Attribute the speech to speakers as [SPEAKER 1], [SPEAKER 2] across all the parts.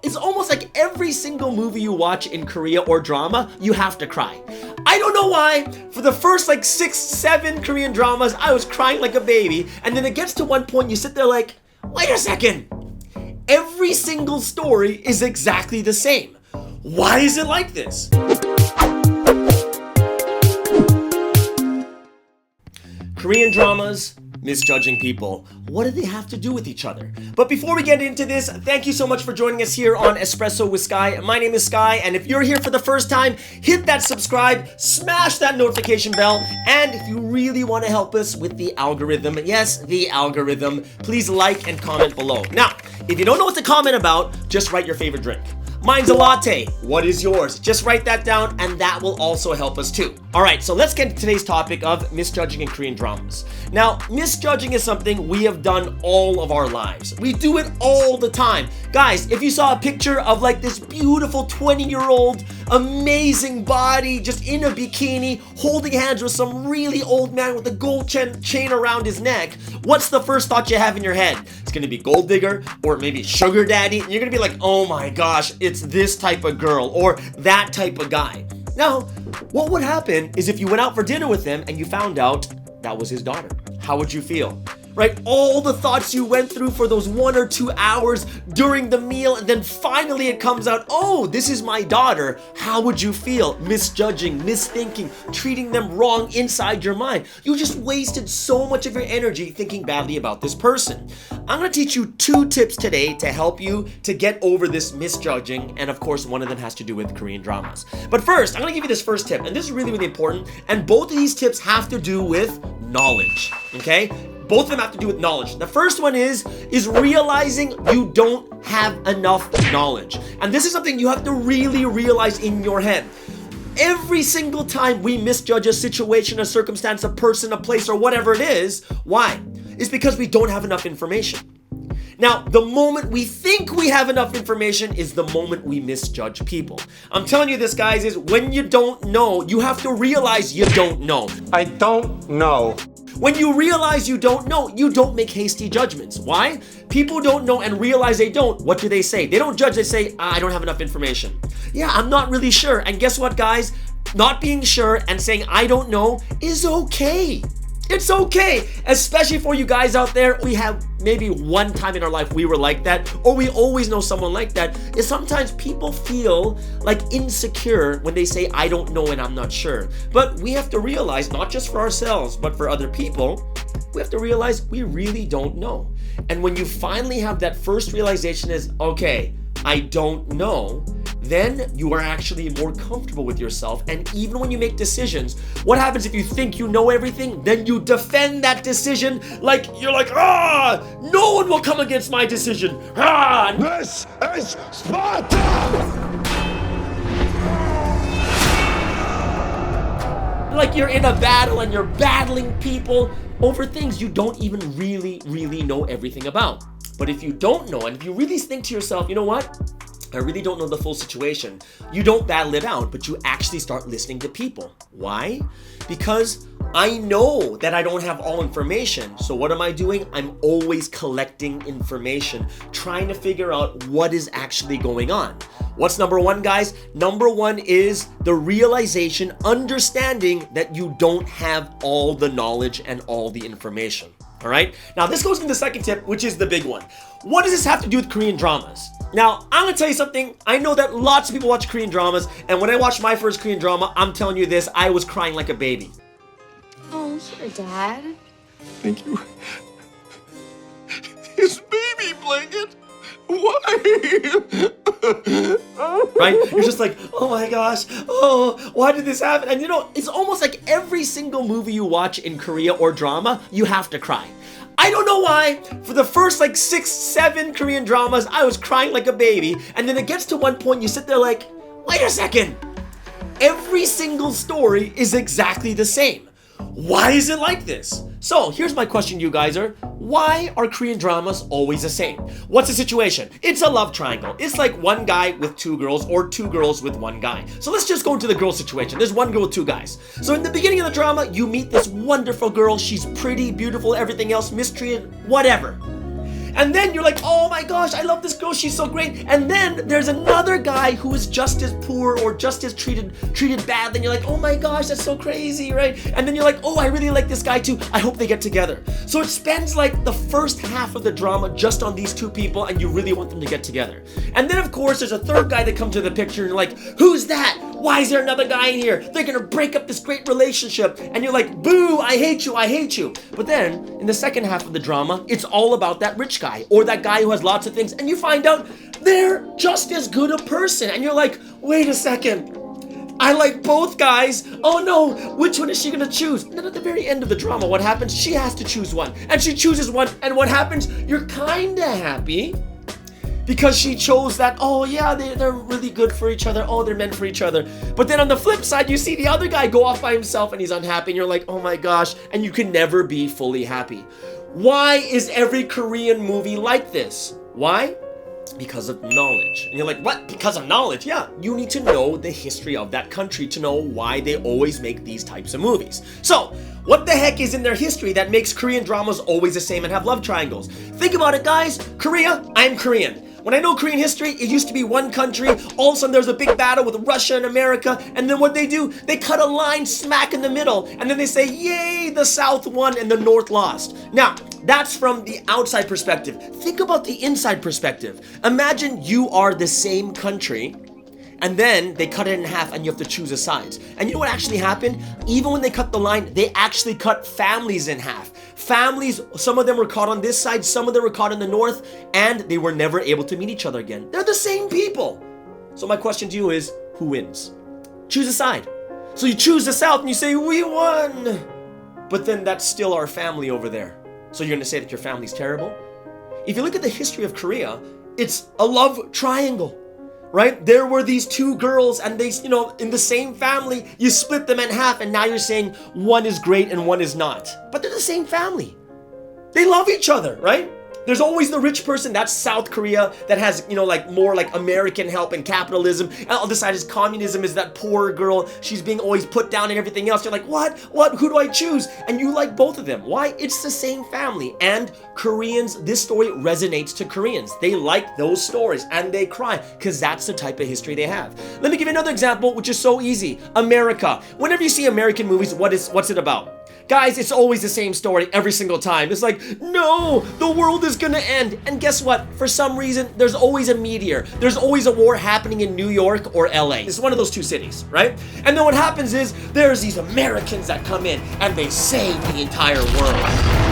[SPEAKER 1] it's almost like every single movie you watch in Korea or drama, you have to cry. I don't know why. For the first like 6, 7 Korean dramas, I was crying like a baby. And then it gets to one point, you sit there like, wait a second. Every single story is exactly the same. Why is it like this? Korean dramas misjudging people. What do they have to do with each other? But before we get into this, thank you so much for joining us here on Espresso with Sky. My name is Sky, and if you're here for the first time, hit that subscribe, smash that notification bell, and if you really want to help us with the algorithm, yes, the algorithm, please like and comment below. Now, if you don't know what to comment about, just write your favorite drink. Mine's a latte. What is yours? Just write that down and that will also help us too. Alright, so let's get to today's topic of misjudging in Korean dramas. Now, misjudging is something we have done all of our lives. We do it all the time. Guys, if you saw a picture of like this beautiful 20-year-old, amazing body, just in a bikini, holding hands with some really old man with a gold chain around his neck, what's the first thought you have in your head? It's gonna be gold digger or maybe sugar daddy. And you're gonna be like, oh my gosh, it's this type of girl or that type of guy. Now, what would happen is if you went out for dinner with him and you found out that was his daughter. How would you feel? Right? All the thoughts you went through for those 1 or 2 hours during the meal, and then finally it comes out, oh, this is my daughter. How would you feel? Misjudging, misthinking, treating them wrong inside your mind. You just wasted so much of your energy thinking badly about this person. I'm going to teach you 2 tips today to help you to get over this misjudging, and of course, one of them has to do with Korean dramas. But first, I'm going to give you this first tip, and this is really, really important, and both of these tips have to do with knowledge, okay? Both of them have to do with knowledge. The first one is realizing you don't have enough knowledge. And this is something you have to really realize in your head. Every single time we misjudge a situation, a circumstance, a person, a place, or whatever it is, why? It's because we don't have enough information. Now, the moment we think we have enough information is the moment we misjudge people. I'm telling you this, guys, is when you don't know, you have to realize you don't know.
[SPEAKER 2] I don't know.
[SPEAKER 1] When you realize you don't know, you don't make hasty judgments. Why? People don't know and realize they don't. What do they say? They don't judge, they say, I don't have enough information. Yeah, I'm not really sure. And guess what, guys? Not being sure and saying I don't know is okay. It's okay, especially for you guys out there. We have maybe one time in our life we were like that, or we always know someone like that, is sometimes people feel like insecure when they say, I don't know and I'm not sure. But we have to realize, not just for ourselves, but for other people, we have to realize we really don't know. And when you finally have that first realization is, okay, I don't know, then you are actually more comfortable with yourself. And even when you make decisions, what happens if you think you know everything? Then you defend that decision like you're like, no one will come against my decision.
[SPEAKER 2] This is Sparta!
[SPEAKER 1] Like you're in a battle and you're battling people over things you don't even really know everything about. But if you don't know, and if you really think to yourself, you know what? I really don't know the full situation. You don't battle it out, but you actually start listening to people. Why? Because I know that I don't have all information. So what am I doing? I'm always collecting information, trying to figure out what is actually going on. What's number 1, guys? Number 1 is the realization, understanding that you don't have all the knowledge and all the information. All right. Now this goes into the second tip, which is the big one. What does this have to do with Korean dramas? Now, I'm gonna tell you something. I know that lots of people watch Korean dramas, and when I watched my first Korean drama, I'm telling you this, I was crying like a baby.
[SPEAKER 3] Oh, here, Dad.
[SPEAKER 2] Thank you. His baby blanket? Why?
[SPEAKER 1] Right? You're just like, oh my gosh, oh, why did this happen? And you know, it's almost like every single movie you watch in Korea or drama, you have to cry. I don't know why. For the first like 6, 7 Korean dramas, I was crying like a baby. And then it gets to one point, you sit there like, wait a second. Every single story is exactly the same. Why is it like this? So here's my question to you guys are, why are Korean dramas always the same? What's the situation? It's a love triangle. It's like one guy with 2 girls or 2 girls with 1 guy. So let's just go into the girl situation. There's 1 girl with 2 guys. So in the beginning of the drama, you meet this wonderful girl. She's pretty, beautiful, everything else, mistreated, whatever. And then you're like, oh my gosh, I love this girl, she's so great. And then there's another guy who is just as poor or just as treated badly, and you're like, oh my gosh, that's so crazy, right? And then you're like, oh, I really like this guy too, I hope they get together. So it spends like the first half of the drama just on these two people, and you really want them to get together. And then of course there's a third guy that comes to the picture, and you're like, who's that? Why is there another guy in here? They're gonna break up this great relationship. And you're like, boo, I hate you, I hate you. But then in the second half of the drama, it's all about that rich guy or that guy who has lots of things, and you find out they're just as good a person. And you're like, wait a second, I like both guys. Oh no, which one is she gonna choose? And then at the very end of the drama, what happens? She has to choose one, and she chooses one, and what happens? You're kinda happy because she chose that, oh yeah, they're really good for each other, oh, they're meant for each other. But then on the flip side, you see the other guy go off by himself and he's unhappy, and you're like, oh my gosh, and you can never be fully happy. Why is every Korean movie like this? Why? Because of knowledge. And you're like, what? Because of knowledge? Yeah, you need to know the history of that country to know why they always make these types of movies. So, what the heck is in their history that makes Korean dramas always the same and have love triangles? Think about it, guys. Korea, I'm Korean. When I know Korean history, it used to be one country. All of a sudden there's a big battle with Russia and America, and then what they do, they cut a line smack in the middle, and then they say, yay, the South won and the North lost. Now, that's from the outside perspective. Think about the inside perspective. Imagine you are the same country, and then they cut it in half and you have to choose a side. And you know what actually happened? Even when they cut the line, they actually cut families in half. Families, some of them were caught on this side, some of them were caught in the north, and they were never able to meet each other again. They're the same people. So my question to you is, who wins? Choose a side. So you choose the South and you say, we won. But then that's still our family over there. So you're gonna say that your family's terrible? If you look at the history of Korea, it's a love triangle. Right? There were these two girls, and they, in the same family, you split them in half, and now you're saying one is great and one is not. But they're the same family. They love each other, right? There's always the rich person, that's South Korea, that has, more like American help and capitalism. And on the other side is communism, is that poor girl. She's being always put down and everything else. You're like, what? Who do I choose? And you like both of them. Why? It's the same family. And Koreans, this story resonates to Koreans. They like those stories and they cry because that's the type of history they have. Let me give you another example, which is so easy. America. Whenever you see American movies, what's it about? Guys, it's always the same story every single time. It's like, no, the world is gonna end. And guess what? For some reason, there's always a meteor. There's always a war happening in New York or LA. It's one of those two cities, right? And then what happens is, there's these Americans that come in and they save the entire world.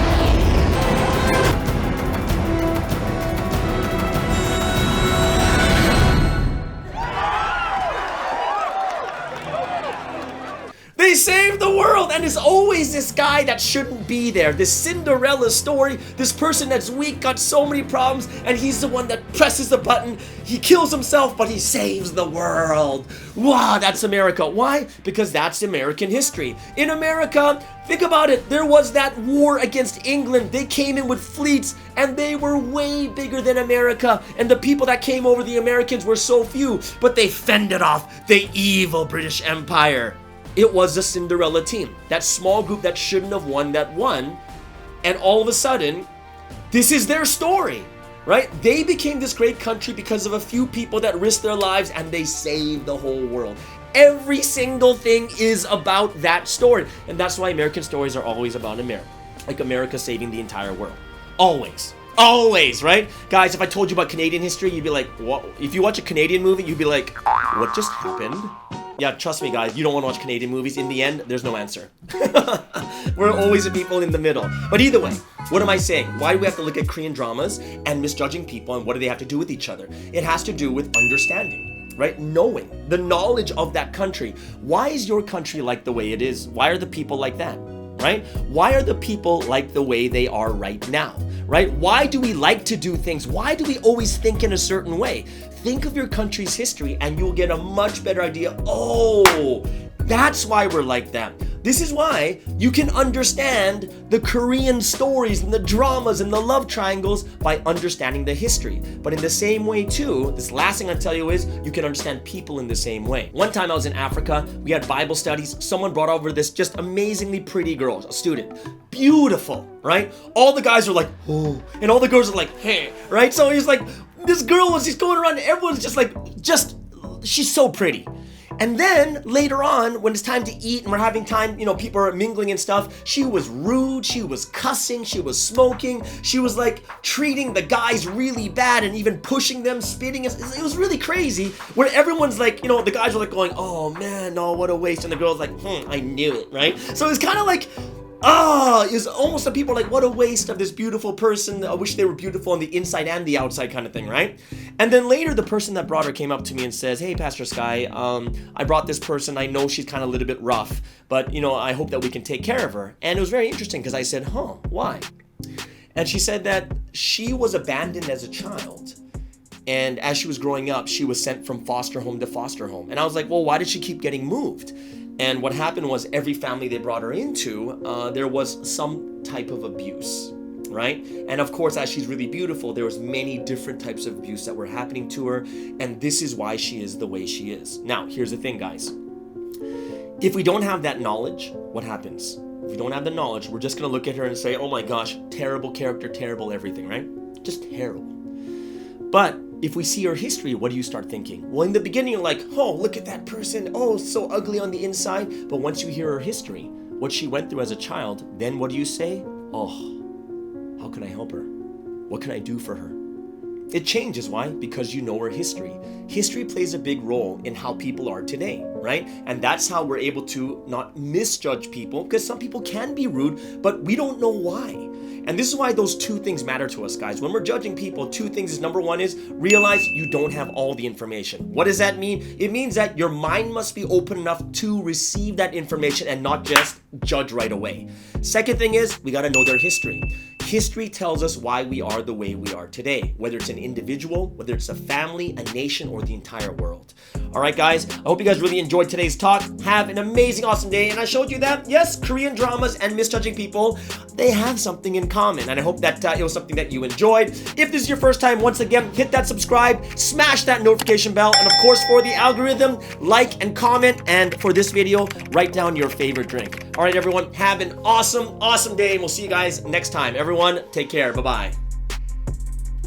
[SPEAKER 1] They save the world, and it's always this guy that shouldn't be there. This Cinderella story, this person that's weak, got so many problems, and he's the one that presses the button. He kills himself, but he saves the world. Wow, that's America. Why? Because that's American history. In America, think about it, there was that war against England. They came in with fleets, and they were way bigger than America, and the people that came over, the Americans, were so few, but they fended off the evil British Empire. It was the Cinderella team, that small group that shouldn't have won that won, and all of a sudden, this is their story, right? They became this great country because of a few people that risked their lives and they saved the whole world. Every single thing is about that story, and that's why American stories are always about America, like America saving the entire world. Always. Always, right? Guys, if I told you about Canadian history, you'd be like, what? If you watch a Canadian movie, you'd be like, what just happened? Yeah, trust me, guys, you don't want to watch Canadian movies. In the end, there's no answer. We're always the people in the middle. But either way, what am I saying? Why do we have to look at Korean dramas and misjudging people, and what do they have to do with each other? It has to do with understanding, right? Knowing, the knowledge of that country. Why is your country like the way it is? Why are the people like that? Right? Why are the people like the way they are right now? Right? Why do we like to do things? Why do we always think in a certain way? Think of your country's history and you'll get a much better idea. Oh, that's why we're like that. This is why you can understand the Korean stories and the dramas and the love triangles by understanding the history. But in the same way too, this last thing I'll tell you is you can understand people in the same way. One time I was in Africa, we had Bible studies. Someone brought over this just amazingly pretty girl, a student. Beautiful, right? All the guys are like, oh, and all the girls are like, hey, right? So he's like, this girl was just going around and everyone's just like, she's so pretty. And then later on, when it's time to eat and we're having time, people are mingling and stuff, she was rude, she was cussing, she was smoking, she was like treating the guys really bad and even pushing them, spitting. It was really crazy where everyone's like, the guys were like going, oh man, no, what a waste. And the girl's like, I knew it, right? So it's kind of like, it was almost the people like, what a waste of this beautiful person. I wish they were beautiful on the inside and the outside kind of thing, right? And then later, the person that brought her came up to me and says, hey, Pastor Sky, I brought this person. I know she's kind of a little bit rough, but, I hope that we can take care of her. And it was very interesting because I said, why? And she said that she was abandoned as a child. And as she was growing up, she was sent from foster home to foster home. And I was like, well, why did she keep getting moved? And what happened was every family they brought her into, there was some type of abuse, right? And of course, as she's really beautiful, there was many different types of abuse that were happening to her. And this is why she is the way she is. Now, here's the thing, guys. If we don't have that knowledge, what happens? If we don't have the knowledge, we're just going to look at her and say, oh my gosh, terrible character, terrible everything, right? Just terrible. But if we see her history, what do you start thinking? Well, in the beginning, you're like, oh, look at that person. Oh, so ugly on the inside. But once you hear her history, what she went through as a child, then what do you say? Oh, how can I help her? What can I do for her? It changes. Why? Because you know her history. History plays a big role in how people are today, right? And that's how we're able to not misjudge people, because some people can be rude, but we don't know why. And this is why those two things matter to us, guys. When we're judging people, two things is, number one is realize you don't have all the information. What does that mean? It means that your mind must be open enough to receive that information and not just judge right away. Second thing is we got to know their history. History tells us why we are the way we are today, whether it's an individual, whether it's a family, a nation, or the entire world. All right, guys, I hope you guys really enjoyed today's talk. Have an amazing, awesome day. And I showed you that, yes, Korean dramas and misjudging people, they have something in common. And I hope that it was something that you enjoyed. If this is your first time, once again, hit that subscribe, smash that notification bell. And of course, for the algorithm, like and comment. And for this video, write down your favorite drink. All right, everyone, have an awesome, awesome day. And we'll see you guys next time. Everyone, take care. Bye-bye.